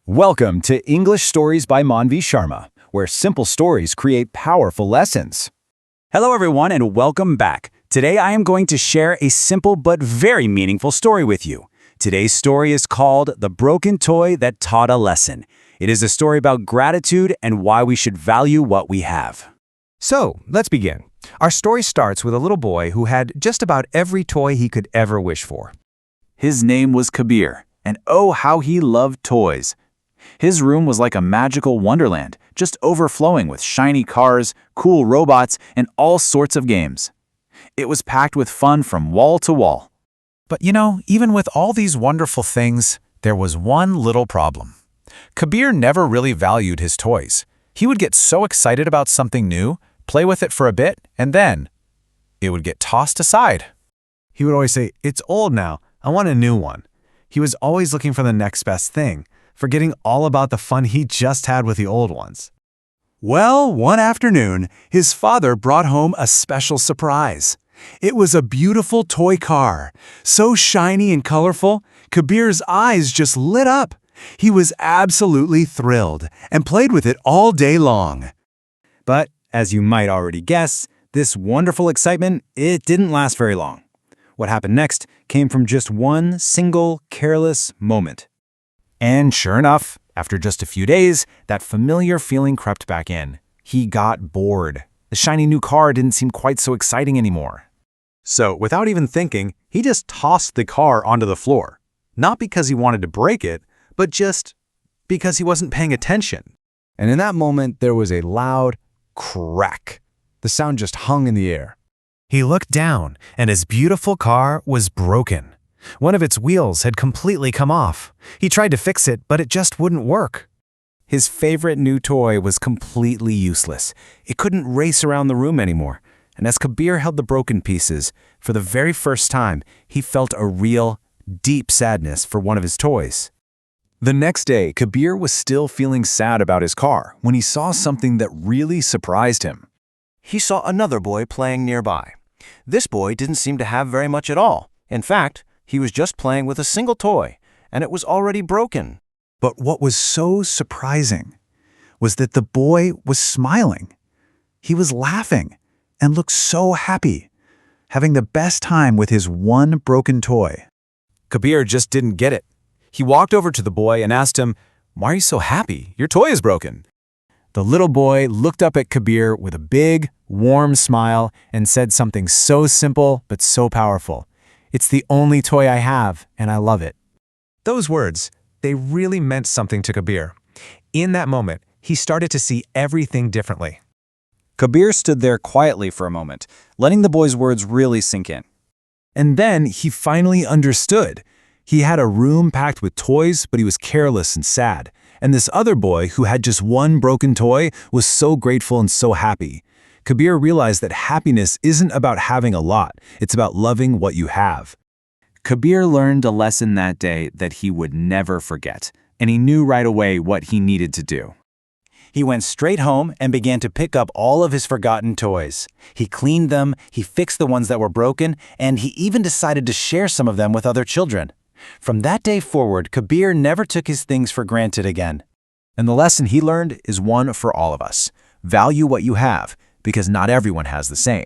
Welcome to English Stories by Manvi Sharma, where simple stories create powerful lessons. Hello everyone and welcome back. Today I am going to share a simple but very meaningful story with you. Today's story is called The Broken Toy That Taught a Lesson. It is a story about gratitude and why we should value what we have. So, let's begin. Our story starts with a little boy who had just about every toy he could ever wish for. His name was Kabir, and oh how he loved toys. His room was like a magical wonderland, just overflowing with shiny cars, cool robots, and all sorts of games. It was packed with fun from wall to wall. But even with all these wonderful things, there was one little problem. Kabir never really valued his toys. He would get so excited about something new, play with it for a bit, and then it would get tossed aside. He would always say, "It's old now, I want a new one." He was always looking for the next best thing, forgetting all about the fun he just had with the old ones. Well, one afternoon, his father brought home a special surprise. It was a beautiful toy car, so shiny and colorful, Kabir's eyes just lit up. He was absolutely thrilled and played with it all day long. But, as you might already guess, this wonderful excitement, it didn't last very long. What happened next came from just one single careless moment. And sure enough, after just a few days, that familiar feeling crept back in. He got bored. The shiny new car didn't seem quite so exciting anymore. So, without even thinking, he just tossed the car onto the floor. Not because he wanted to break it, but just because he wasn't paying attention. And in that moment, there was a loud crack. The sound just hung in the air. He looked down, and his beautiful car was broken. One of its wheels had completely come off. He tried to fix it, but it just wouldn't work. His favorite new toy was completely useless. It couldn't race around the room anymore. And as Kabir held the broken pieces, for the very first time, he felt a real, deep sadness for one of his toys. The next day, Kabir was still feeling sad about his car when he saw something that really surprised him. He saw another boy playing nearby. This boy didn't seem to have very much at all. In fact, he was just playing with a single toy, and it was already broken. But what was so surprising was that the boy was smiling. He was laughing and looked so happy, having the best time with his one broken toy. Kabir just didn't get it. He walked over to the boy and asked him, "Why are you so happy? Your toy is broken." The little boy looked up at Kabir with a big, warm smile and said something so simple but so powerful. "It's the only toy I have, and I love it." Those words, they really meant something to Kabir. In that moment, he started to see everything differently. Kabir stood there quietly for a moment, letting the boy's words really sink in. And then he finally understood. He had a room packed with toys, but he was careless and sad. And this other boy, who had just one broken toy, was so grateful and so happy. Kabir realized that happiness isn't about having a lot, it's about loving what you have. Kabir learned a lesson that day that he would never forget, and he knew right away what he needed to do. He went straight home and began to pick up all of his forgotten toys. He cleaned them, he fixed the ones that were broken, and he even decided to share some of them with other children. From that day forward, Kabir never took his things for granted again. And the lesson he learned is one for all of us. Value what you have, because not everyone has the same.